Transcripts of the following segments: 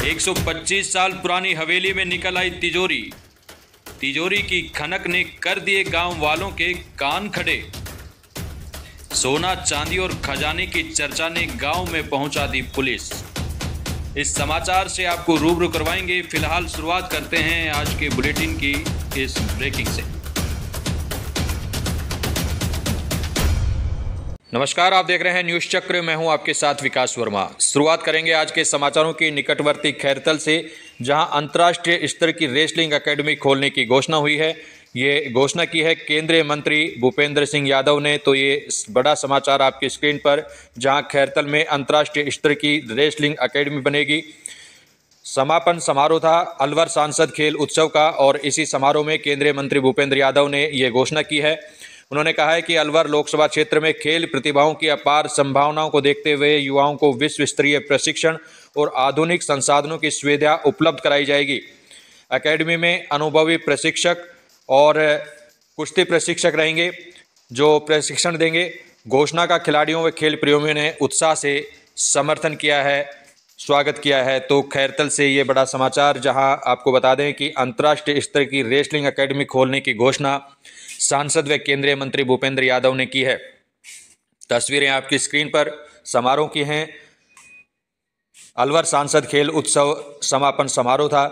125 साल पुरानी हवेली में निकल आई तिजोरी। तिजोरी की खनक ने कर दिए गांव वालों के कान खड़े। सोना चांदी और खजाने की चर्चा ने गांव में पहुंचा दी पुलिस। इस समाचार से आपको रूबरू करवाएंगे। फिलहाल शुरुआत करते हैं आज के बुलेटिन की इस ब्रेकिंग से। नमस्कार, आप देख रहे हैं न्यूज चक्र। मैं हूं आपके साथ विकास वर्मा। शुरुआत करेंगे आज के समाचारों की निकटवर्ती खैरतल से, जहां अंतर्राष्ट्रीय स्तर की रेसलिंग एकेडमी खोलने की घोषणा हुई है। ये घोषणा की है केंद्रीय मंत्री भूपेंद्र सिंह यादव ने। तो ये बड़ा समाचार आपकी स्क्रीन पर, जहां खैरतल में अंतर्राष्ट्रीय स्तर की रेसलिंग एकेडमी बनेगी। समापन समारोह था अलवर सांसद खेल उत्सव का, और इसी समारोह में केंद्रीय मंत्री भूपेंद्र यादव ने ये घोषणा की है। उन्होंने कहा है कि अलवर लोकसभा क्षेत्र में खेल प्रतिभाओं की अपार संभावनाओं को देखते हुए युवाओं को विश्व स्तरीय प्रशिक्षण और आधुनिक संसाधनों की सुविधा उपलब्ध कराई जाएगी। एकेडमी में अनुभवी प्रशिक्षक और कुश्ती प्रशिक्षक रहेंगे जो प्रशिक्षण देंगे। घोषणा का खिलाड़ियों व खेल प्रेमियों ने उत्साह से समर्थन किया है, स्वागत किया है। तो खैरतल से ये बड़ा समाचार, जहां आपको बता दें कि अंतर्राष्ट्रीय स्तर की रेसलिंग एकेडमी खोलने की घोषणा सांसद व केंद्रीय मंत्री भूपेंद्र यादव ने की है। तस्वीरें आपकी स्क्रीन पर समारोह की हैं। अलवर सांसद खेल उत्सव समापन समारोह था,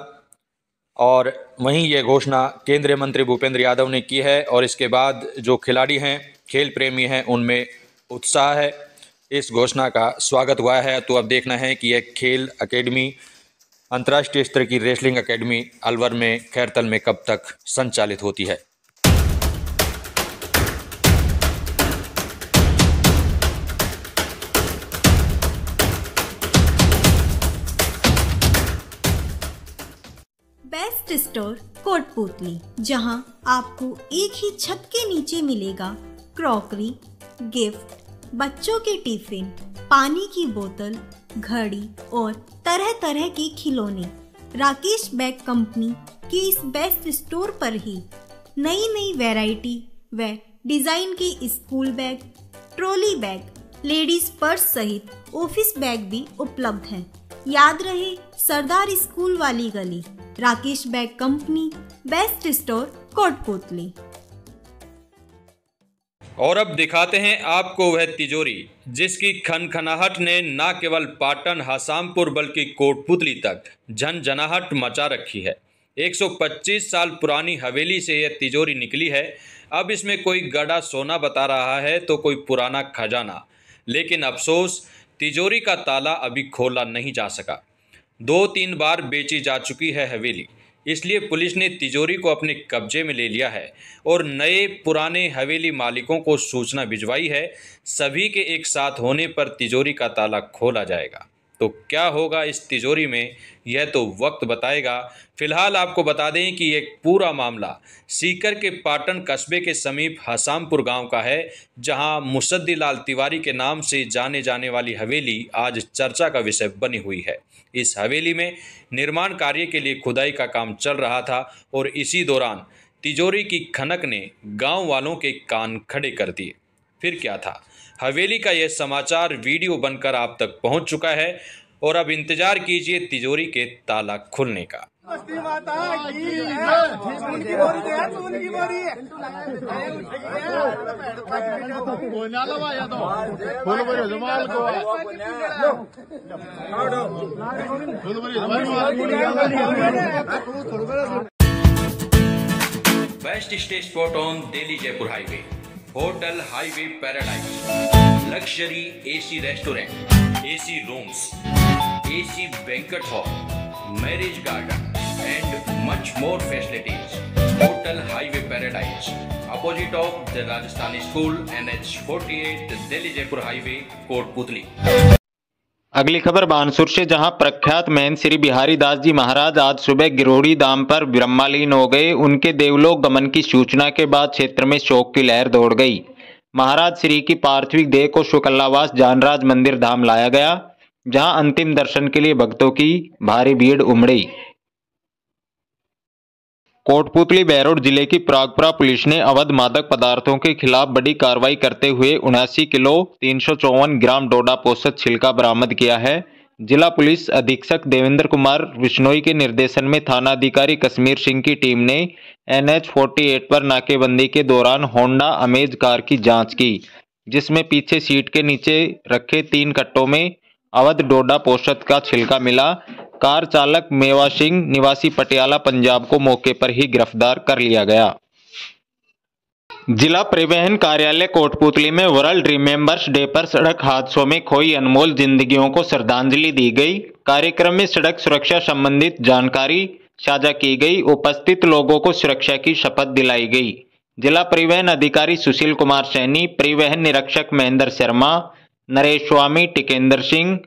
और वहीं ये घोषणा केंद्रीय मंत्री भूपेंद्र यादव ने की है। और इसके बाद जो खिलाड़ी हैं, खेल प्रेमी हैं, उनमें उत्साह है। इस घोषणा का स्वागत हुआ है। तो अब देखना है कि यह खेल एकेडमी, अंतर्राष्ट्रीय स्तर की रेसलिंग एकेडमी अलवर में, खैरतल में कब तक संचालित होती है। बेस्ट स्टोर कोटपुतली, जहां आपको एक ही छत के नीचे मिलेगा क्रॉकरी, गिफ्ट, बच्चों के टिफिन, पानी की बोतल, घड़ी और तरह तरह के खिलौने। राकेश बैग कंपनी की इस बेस्ट स्टोर पर ही नई नई वैरायटी व डिजाइन के school bag, trolley bag, ladies purse सहित ऑफिस बैग भी उपलब्ध हैं। याद रहे, सरदार स्कूल वाली गली, Rakesh bag company, best store Kotputli. और अब दिखाते हैं आपको वह तिजोरी जिसकी खनखनाहट ने न केवल पाटन हसामपुर बल्कि कोटपुतली तक झनझनाहट मचा रखी है। 125 साल पुरानी हवेली से यह तिजोरी निकली है। अब इसमें कोई गड़ा सोना बता रहा है तो कोई पुराना खजाना, लेकिन अफसोस तिजोरी का ताला अभी खोला नहीं जा सका। 2-3 बार बेची जा चुकी है हवेली, इसलिए पुलिस ने तिजोरी को अपने कब्जे में ले लिया है और नए पुराने हवेली मालिकों को सूचना भिजवाई है। सभी के एक साथ होने पर तिजोरी का ताला खोला जाएगा। तो क्या होगा इस तिजोरी में, यह तो वक्त बताएगा। फिलहाल आपको बता दें कि एक पूरा मामला सीकर के पाटन कस्बे के समीप हसामपुर गांव का है, जहां मुसद्दी लाल तिवारी के नाम से जाने जाने वाली हवेली आज चर्चा का विषय बनी हुई है। इस हवेली में निर्माण कार्य के लिए खुदाई का काम चल रहा था, और इसी दौरान तिजोरी की खनक ने गांव वालों के कान खड़े कर दिए। फिर क्या था? हवेली का यह समाचार वीडियो बनकर आप तक पहुंच चुका है, और अब इंतजार कीजिए तिजोरी के ताला खुलने का। Best stay spot on Delhi Jaipur highway, hotel highway paradise, luxury AC restaurant, AC rooms, AC banquet hall, marriage garden and much more facilities. Hotel highway paradise, opposite of the Rajasthani school, NH48, Delhi Jaipur highway, Kotputli. अगली खबर बानसूर से, जहां प्रख्यात महंत श्री बिहारी दास जी महाराज आज सुबह गिरोड़ी धाम पर ब्रह्मलीन हो गए। उनके देवलोक गमन की सूचना के बाद क्षेत्र में शोक की लहर दौड़ गई। महाराज श्री की पार्थिव देह को शुक्लावास जानराज मंदिर धाम लाया गया, जहां अंतिम दर्शन के लिए भक्तों की भारी भीड़ उमड़ी। कोटपुतली बहरोड जिले की प्रागपुरा पुलिस ने अवैध मादक पदार्थों के खिलाफ बड़ी कार्रवाई करते हुए 79 किलो 354 ग्राम डोडा पोषक छिलका बरामद किया है। जिला पुलिस अधीक्षक देवेंद्र कुमार बिश्नोई के निर्देशन में थाना अधिकारी कश्मीर सिंह की टीम ने NH 48 पर नाकेबंदी के दौरान होंडा अमेज कार की जांच की, जिसमें पीछे सीट के नीचे रखे 3 कट्टों में अवैध डोडा पोस्त का छिलका मिला। कार चालक मेवा सिंह निवासी पटियाला पंजाब को मौके पर ही गिरफ्तार कर लिया गया। जिला परिवहन कार्यालय कोटपूतली में वर्ल्ड रिमेंबर्स डे पर सड़क हादसों में खोई अनमोल जिंदगियों को श्रद्धांजलि दी गई। कार्यक्रम में सड़क सुरक्षा संबंधित जानकारी साझा की गई। उपस्थित लोगों को सुरक्षा की शपथ दिलाई गई। जिला परिवहन अधिकारी सुशील कुमार सैनी, परिवहन निरीक्षक महेंद्र शर्मा, नरेश स्वामी, टिकेंद्र सिंह,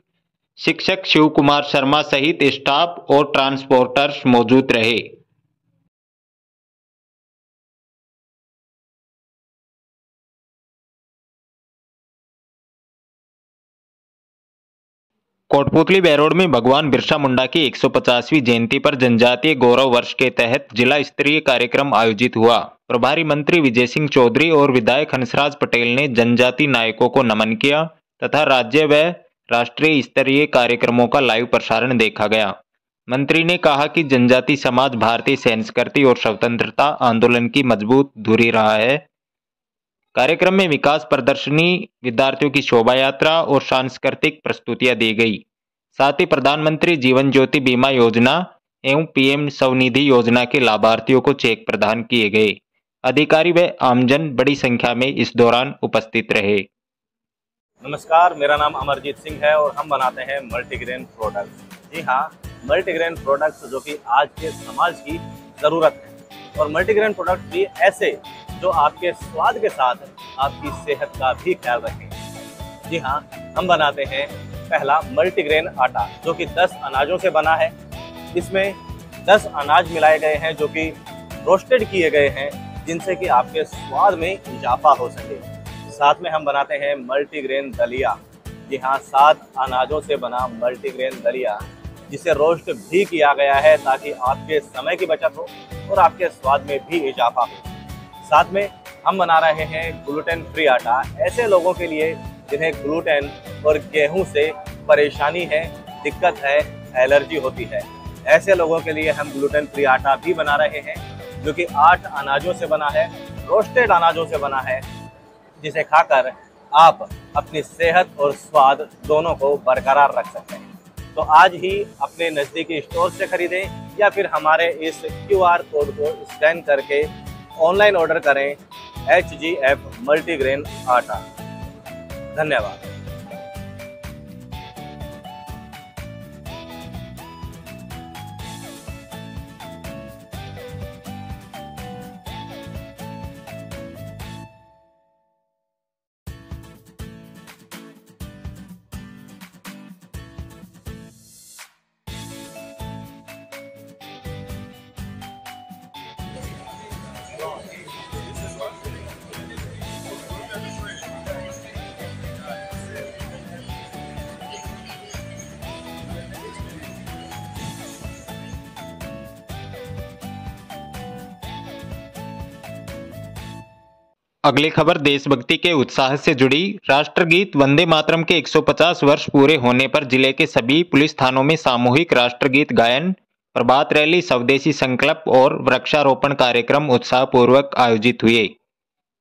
शिक्षक शिव कुमार शर्मा सहित स्टाफ और ट्रांसपोर्टर्स मौजूद रहे। कोटपूतली बैरोड में भगवान बिरसा मुंडा की 150वीं जयंती पर जनजातीय गौरव वर्ष के तहत जिला स्तरीय कार्यक्रम आयोजित हुआ। प्रभारी मंत्री विजय सिंह चौधरी और विधायक हंसराज पटेल ने जनजाति नायकों को नमन किया तथा राज्य व राष्ट्रीय स्तरीय कार्यक्रमों का लाइव प्रसारण देखा गया। मंत्री ने कहा कि जनजाति समाज भारतीय संस्कृति और स्वतंत्रता आंदोलन की मजबूत धुरी रहा है। कार्यक्रम में विकास प्रदर्शनी, विद्यार्थियों की शोभा यात्रा और सांस्कृतिक प्रस्तुतियां दी गई। साथ ही प्रधानमंत्री जीवन ज्योति बीमा योजना एवं PM स्वनिधि योजना के लाभार्थियों को चेक प्रदान किए गए। अधिकारी व आमजन बड़ी संख्या में इस दौरान उपस्थित रहे। नमस्कार, मेरा नाम अमरजीत सिंह है और हम बनाते हैं मल्टीग्रेन प्रोडक्ट्स। जी हाँ, मल्टीग्रेन प्रोडक्ट्स जो कि आज के समाज की ज़रूरत है, और मल्टीग्रेन प्रोडक्ट्स भी ऐसे जो आपके स्वाद के साथ आपकी सेहत का भी ख्याल रखें। जी हाँ, हम बनाते हैं पहला मल्टीग्रेन आटा जो कि 10 अनाजों से बना है। इसमें 10 अनाज मिलाए गए हैं जो कि रोस्टेड किए गए हैं, जिनसे कि आपके स्वाद में इजाफा हो सके। साथ में हम बनाते हैं मल्टीग्रेन दलिया। जी हाँ, 7 अनाजों से बना मल्टीग्रेन दलिया, जिसे रोस्ट भी किया गया है ताकि आपके समय की बचत हो और आपके स्वाद में भी इजाफा हो। साथ में हम बना रहे हैं ग्लूटेन फ्री आटा, ऐसे लोगों के लिए जिन्हें ग्लूटेन और गेहूं से परेशानी है, दिक्कत है, एलर्जी होती है। ऐसे लोगों के लिए हम ग्लूटेन फ्री आटा भी बना रहे हैं जो कि 8 अनाजों से बना है, रोस्टेड अनाजों से बना है, जिसे खाकर आप अपनी सेहत और स्वाद दोनों को बरकरार रख सकते हैं। तो आज ही अपने नज़दीकी स्टोर से खरीदें या फिर हमारे इस QR कोड को स्कैन करके ऑनलाइन ऑर्डर करें HGF मल्टीग्रेन आटा। धन्यवाद। अगली खबर देशभक्ति के उत्साह से जुड़ी। राष्ट्रगीत वंदे मातरम के 150 वर्ष पूरे होने पर जिले के सभी पुलिस थानों में सामूहिक राष्ट्रगीत गायन, प्रभात रैली, स्वदेशी संकल्प और वृक्षारोपण कार्यक्रम उत्साहपूर्वक आयोजित हुए।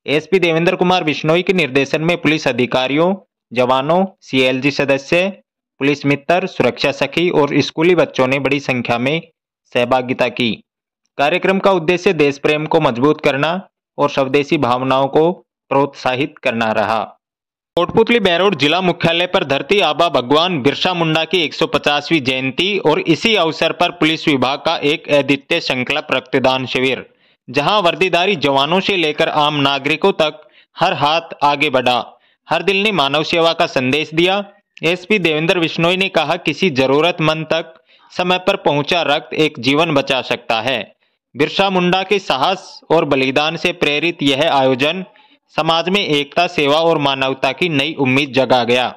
SP देवेंद्र कुमार बिश्नोई के निर्देशन में पुलिस अधिकारियों, जवानों, CLG सदस्य, पुलिस मित्र, सुरक्षा सखी और स्कूली बच्चों ने बड़ी संख्या में सहभागिता की। कार्यक्रम का उद्देश्य देश प्रेम को मजबूत करना और स्वदेशी भावनाओं को प्रोत्साहित करना रहा। कोटपूतली बैरोड जिला मुख्यालय पर धरती आबा भगवान बिरसा मुंडा की 150वीं जयंती और इसी अवसर पर पुलिस विभाग का एक अद्वितीय संकल्प रक्तदान शिविर, जहां वर्दीधारी जवानों से लेकर आम नागरिकों तक हर हाथ आगे बढ़ा, हर दिल ने मानव सेवा का संदेश दिया। SP देवेंद्र बिश्नोई ने कहा, किसी जरूरतमंद तक समय पर पहुंचा रक्त एक जीवन बचा सकता है। बिरसा मुंडा के साहस और बलिदान से प्रेरित यह आयोजन समाज में एकता, सेवा और मानवता की नई उम्मीद जगा गया।